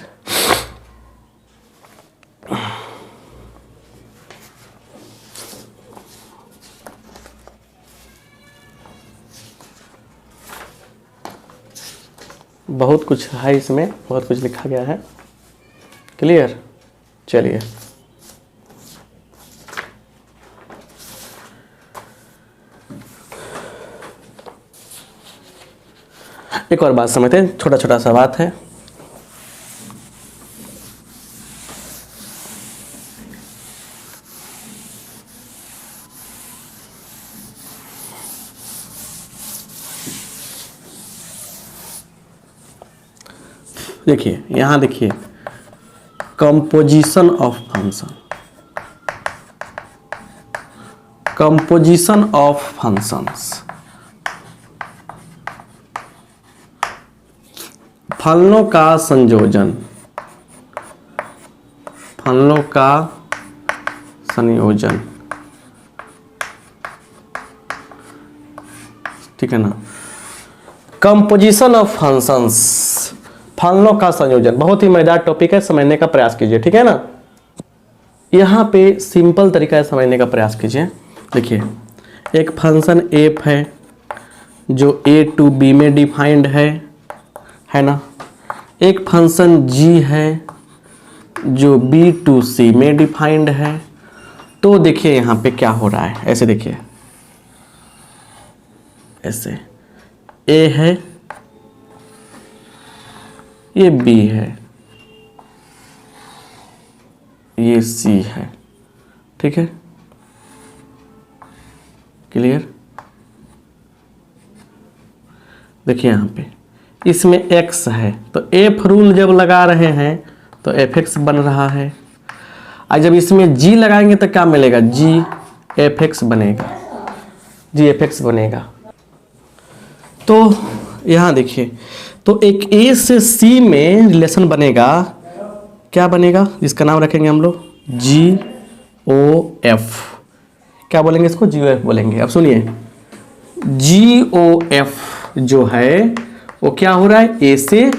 बहुत कुछ है इसमें, बहुत कुछ लिखा गया है। क्लियर? चलिए एक और बात समझते हैं, छोटा छोटा सा बात है। देखिए यहां देखिए, composition of function, composition of functions, फलनों का संयोजन, फलनों का संयोजन, ठीक है ना। कंपोजिशन ऑफ फंक्शंस, फलनों का संयोजन, बहुत ही मजेदार टॉपिक है, समझने का प्रयास कीजिए, ठीक है ना। यहाँ पे सिंपल तरीका है समझने का प्रयास कीजिए। देखिए एक फंक्शन एफ है जो a टू b में डिफाइंड है ना। एक फंक्शन g है जो b टू c में डिफाइंड है। तो देखिए यहाँ पे क्या हो रहा है, ऐसे देखिए, ऐसे a है, ये b है, ये c है, ठीक है। क्लियर? देखिए यहाँ पे इसमें x है, तो f रूल जब लगा रहे हैं तो fx बन रहा है। और जब इसमें g लगाएंगे तो क्या मिलेगा, g fx बनेगा, g fx बनेगा। तो यहाँ देखिए, तो एक a से c में रिलेशन बनेगा, क्या बनेगा, जिसका नाम रखेंगे हम लोग GOF। क्या बोलेंगे इसको, GOF बोलेंगे। अब सुनिए, GOF जो है वो क्या हो रहा है, A से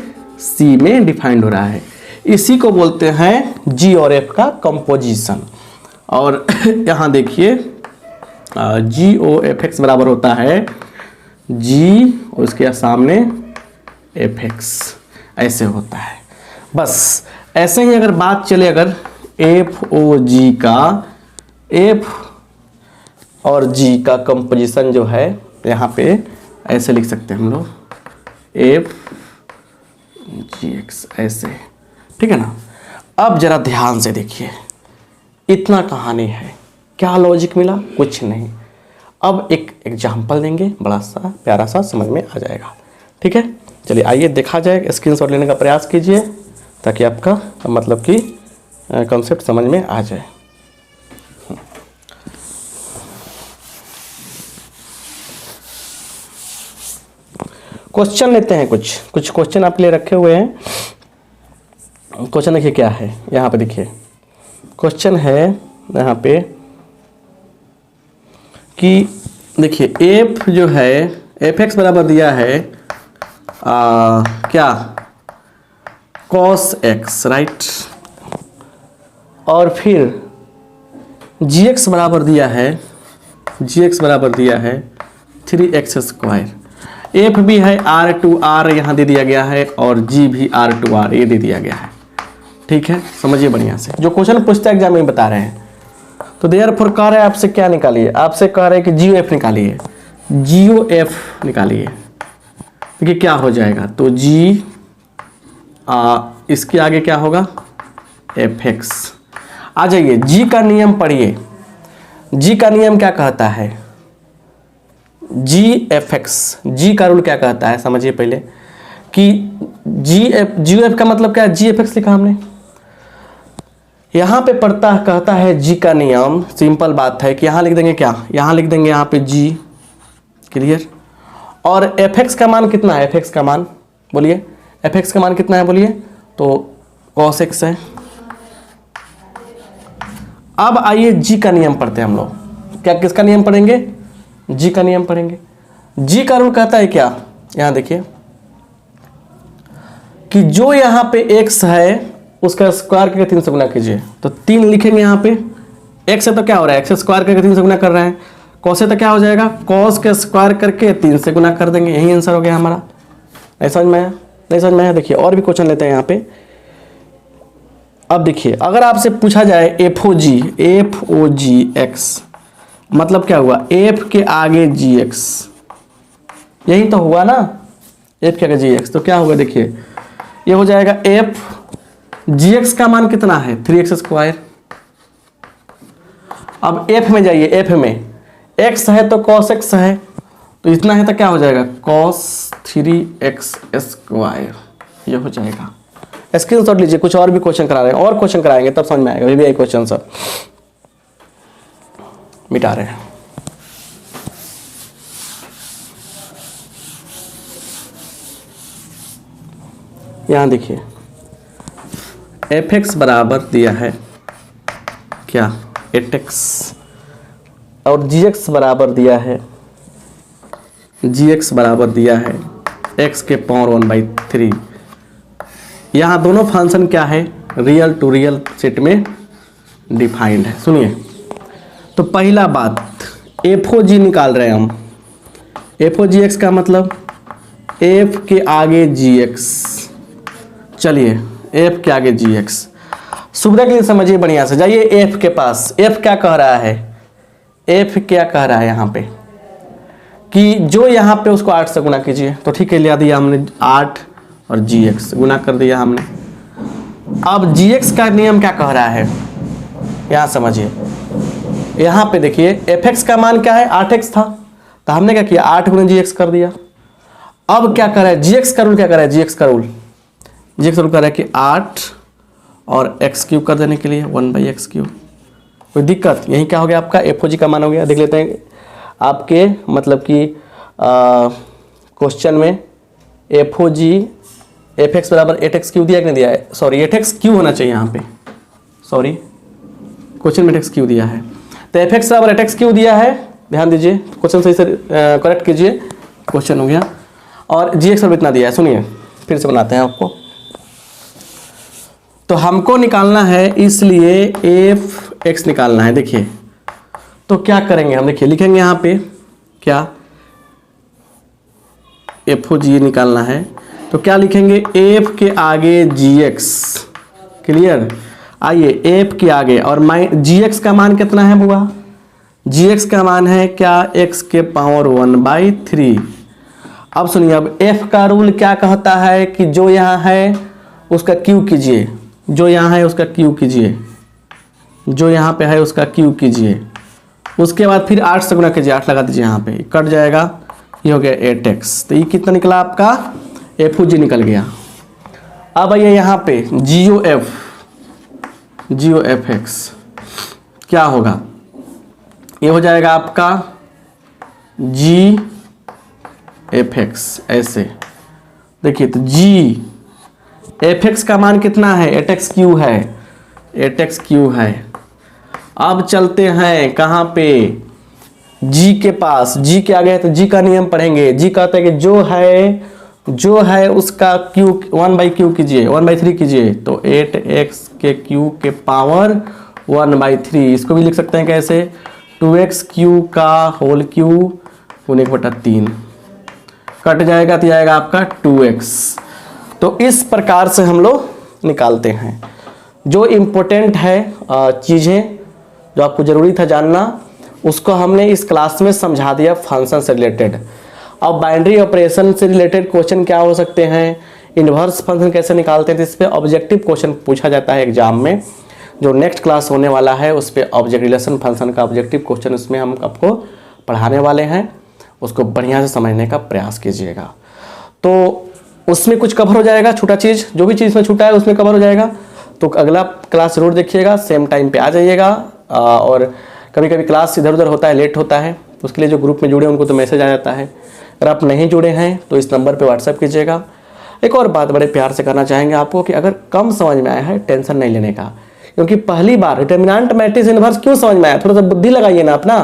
C में डिफाइंड हो रहा है। इसी को बोलते हैं G और F का कंपोजिशन। और यहाँ देखिए GOFX बराबर होता है G और उसके सामने FX, ऐसे होता है। बस ऐसे ही अगर बात चले, अगर FOG का, F और G का कंपोजिशन जो है यहाँ पे ऐसे लिख सकते हैं हम लोग, FGX, ऐसे, ठीक है ना। अब जरा ध्यान से देखिए, इतना कहानी है, क्या लॉजिक मिला, कुछ नहीं। अब एक एग्जाम्पल देंगे, बड़ा सा प्यारा सा, समझ में आ जाएगा, ठीक है। चलिए आइए देखा जाए, स्क्रीनशॉट लेने का प्रयास कीजिए ताकि आपका मतलब कि कॉन्सेप्ट समझ में आ जाए। क्वेश्चन लेते हैं, कुछ क्वेश्चन आप ले रखे हुए हैं। क्वेश्चन देखिए क्या है, यहाँ पे देखिए क्वेश्चन है यहाँ पे कि देखिए f जो है, fx बराबर दिया है क्या, cos x, राइट। और फिर gx बराबर दिया है, gx बराबर दिया है 3x स्क्वायर। f भी है r टू r यहाँ दे दिया गया है, और g भी r टू r ये दे दिया गया है, ठीक है। समझिए बढ़िया से, जो क्वेश्चन पूछता है एग्जाम में बता रहे हैं। तो देयरफॉर कह रहे हैं आपसे क्या निकालिए, आपसे कह रहे हैं कि GOF निकालिए, GOF निकालिए। देखिए क्या हो जाएगा, तो G इसके आगे क्या होगा, FX। आ जाइए, G का नियम पढ़िए। G का नियम क्या कहता है, GFX, G का रूल क्या कहता है, समझिए पहले कि GOF का मतलब क्या है, GFX लिखा हमने। यहाँ पे पढ़ता कहता है G का नियम, सिंपल बात है कि यहाँ लिख देंगे क्या, यहाँ लिख देंगे यहाँ पे G, क्लियर। और fx का मान कितना है, fx का मान बोलिए, fx का मान कितना है बोलिए, तो cos x है। अब आइए G का नियम पढ़ते हैं हम लोग। क्या किसका नियम पढ़ेंगे, G का नियम पढ़ेंगे। G का रूल कहता है क्या, यहाँ देखिए कि जो यहाँ पे x है उसका स्क्वायर करके 3 से गुना कीजिए, तो 3 लिखेंगे यहाँ पे। x है तो क्या हो रहा है, x स्क्वायर करके 3 से गुना कर रहे हैं। cos है तो क्या हो जाएगा, cos के स्क्वायर करके 3 से गुना कर देंगे, यही आंसर हो गया हमारा। नहीं समझ में आया, नहीं समझ में आया? देखिए और भी क्वेश्चन लेते हैं यहाँ पे। अब देखिए अगर आपसे पूछा जाए FOG मतलब क्या हुआ, F के आगे GX, यही तो हुआ ना, F के आगे GX, तो क्या होगा देखिए ये हो जाएगा F GX का मान कितना है 3x²। अब F में जाइए, F में x है तो cos x है, तो इतना है तो क्या हो जाएगा cos 3x², ये हो जाएगा। स्क्रीनशॉट लीजिए, कुछ और भी क्वेश्चन करा रहे हैं, और क्वेश्चन कराएंगे तब समझ में आएगा। VBI क्वेश्चन सब मिटा रहे हैं। यहां देखिए fx बराबर दिया है क्या 8x, और gx बराबर दिया है x के पावर 1/3। यहाँ दोनों फंक्शन क्या है, रियल टू रियल सेट में डिफाइंड है। सुनिए, तो पहला बात FOG निकाल रहे हैं हम। FOGX का मतलब F के आगे GX। चलिए F के आगे GX सुविधा के लिए समझिए बढ़िया से। जाइए F के पास, F क्या कह रहा है, F क्या कह रहा है यहाँ पे कि जो यहाँ पे उसको 8 से गुना कीजिए। तो ठीक है, लिया दिया हमने 8 और GX गुना कर दिया हमने। अब GX का नियम क्या कह रहा है, यहाँ समझिए। यहाँ पे देखिए fx का मान क्या है 8x था, तो हमने क्या किया 8 गुना GX कर दिया। अब क्या कर रहा है GX का रूल, क्या कर रहा है GX का रूल कर रहा है कि 8 और x³ कर देने के लिए 1/x³। कोई दिक्कत, यही क्या हो गया आपका FOG का मान हो गया। देख लेते हैं आपके मतलब कि क्वेश्चन में FOG fx बराबर 8x³ दिया कि नहीं दिया है, सॉरी 8x³ होना चाहिए यहाँ पे, सॉरी क्वेश्चन में 8x³ दिया है, तो fx बराबर 8x³ दिया है। ध्यान दीजिए, क्वेश्चन सही से करेक्ट कीजिए, क्वेश्चन हो गया। और GX पर इतना दिया है, सुनिए फिर से बनाते हैं आपको। तो हमको निकालना है, इसलिए fx निकालना है। देखिए तो क्या करेंगे हम, देखिए लिखेंगे यहाँ पे क्या FOG निकालना है, तो क्या लिखेंगे f के आगे GX। क्लियर, आइए f के आगे, और GX का मान कितना है बुआ, GX का मान है क्या x के पावर 1/3। अब सुनिए, अब f का रूल क्या कहता है कि जो यहाँ है उसका q कीजिए, जो यहाँ है उसका q कीजिए, जो यहाँ पे है उसका q कीजिए। उसके बाद फिर 8 से गुना कीजिए, 8 लगा दीजिए, यहाँ पे कट जाएगा, ये हो गया 8x। तो ये कितना निकला आपका FOG निकल गया। अब आइए यहाँ पे GOFX क्या होगा, ये हो जाएगा आपका GFX। ऐसे देखिए, तो GFX का मान कितना है 8x³ है, 8x³ है। अब चलते हैं कहाँ पे, G के पास। G के आगे है तो G का नियम पढ़ेंगे। G कहता है कि जो है उसका Q 1/Q कीजिए, 1/3 कीजिए, तो 8x के Q के पावर 1/3। इसको भी लिख सकते हैं कैसे, 2x³ का होल Q गुने 1/3 कट जाएगा, तो आएगा आपका 2x। तो इस प्रकार से हम लोग निकालते हैं। जो इम्पोर्टेंट है चीज़ें जो आपको ज़रूरी था जानना, उसको हमने इस क्लास में समझा दिया फंक्शन से रिलेटेड। अब बाइनरी ऑपरेशन से रिलेटेड क्वेश्चन क्या हो सकते हैं, इन्वर्स फंक्शन कैसे निकालते हैं, तो इस पर ऑब्जेक्टिव क्वेश्चन पूछा जाता है एग्जाम में। जो नेक्स्ट क्लास होने वाला है उस पर ऑब्जेक्ट रिलेशन फंक्शन का ऑब्जेक्टिव क्वेश्चन उसमें हम आपको पढ़ाने वाले हैं, उसको बढ़िया से समझने का प्रयास कीजिएगा। तो उसमें कुछ कवर हो जाएगा, छोटा चीज़ जो भी चीज़ में छूटा है उसमें कवर हो जाएगा। तो अगला क्लास जरूर देखिएगा, सेम टाइम पे आ जाइएगा। और कभी कभी क्लास इधर उधर होता है, लेट होता है, तो उसके लिए जो ग्रुप में जुड़े उनको तो मैसेज आ जाता है। अगर आप नहीं जुड़े हैं तो इस नंबर पे व्हाट्सएप कीजिएगा। एक और बात बड़े प्यार से करना चाहेंगे आपको कि अगर कम समझ में आया है टेंशन नहीं लेने का, क्योंकि पहली बार डिटरमिनेंट मैट्रिक्स इनवर्स क्यों समझ में आया, थोड़ा सा बुद्धि लगाइए ना अपना,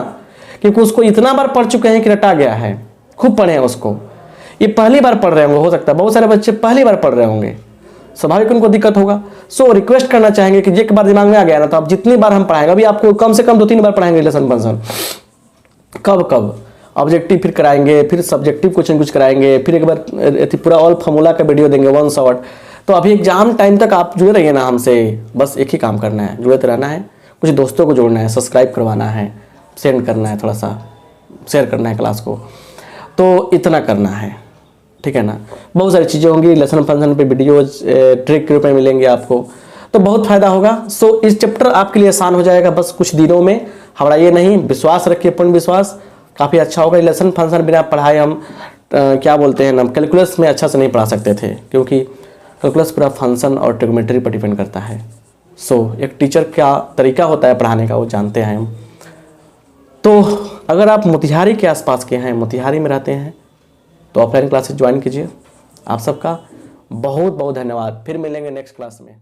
क्योंकि उसको इतना बार पढ़ चुके हैं कि रटा गया है, खूब पढ़े हैं उसको। ये पहली बार पढ़ रहे होंगे, हो सकता है बहुत सारे बच्चे पहली बार पढ़ रहे होंगे, स्वाभाविक उनको दिक्कत होगा। सो रिक्वेस्ट करना चाहेंगे कि एक बार दिमाग में आ गया ना, तो आप जितनी बार हम पढ़ाएंगे, अभी आपको कम से कम 2-3 बार पढ़ाएंगे रिलेशन फंक्शन। कब ऑब्जेक्टिव फिर कराएंगे, फिर सब्जेक्टिव कुछ कराएंगे, फिर एक बार पूरा ऑल फार्मूला का वीडियो देंगे 1 शॉट। तो अभी एग्जाम टाइम तक आप जुड़े रहिए ना हमसे, बस एक ही काम करना है, जुड़े रहना है, कुछ दोस्तों को जोड़ना है, सब्सक्राइब करवाना है, सेंड करना है, थोड़ा सा शेयर करना है क्लास को, तो इतना करना है, ठीक है ना। बहुत सारी चीज़ें होंगी, लेसन फंक्शन पे वीडियोज ट्रिक के रूप में मिलेंगे आपको, तो बहुत फ़ायदा होगा। सो इस चैप्टर आपके लिए आसान हो जाएगा, बस कुछ दिनों में, घबराइए नहीं, विश्वास रखिए, पूर्ण विश्वास, काफ़ी अच्छा होगा। लेसन फंक्शन बिना पढ़ाए हम क्या बोलते हैं ना, कैलकुलस में अच्छा से नहीं पढ़ा सकते थे, क्योंकि कैलकुलस पूरा फंक्शन और ट्रिग्नोमेट्री पर डिपेंड करता है। सो एक टीचर का तरीका होता है पढ़ाने का, वो जानते हैं हम। तो अगर आप मोतिहारी के आसपास के हैं, मोतिहारी में रहते हैं, तो ऑफलाइन क्लासेस ज्वाइन कीजिए। आप सबका बहुत बहुत धन्यवाद, फिर मिलेंगे नेक्स्ट क्लास में।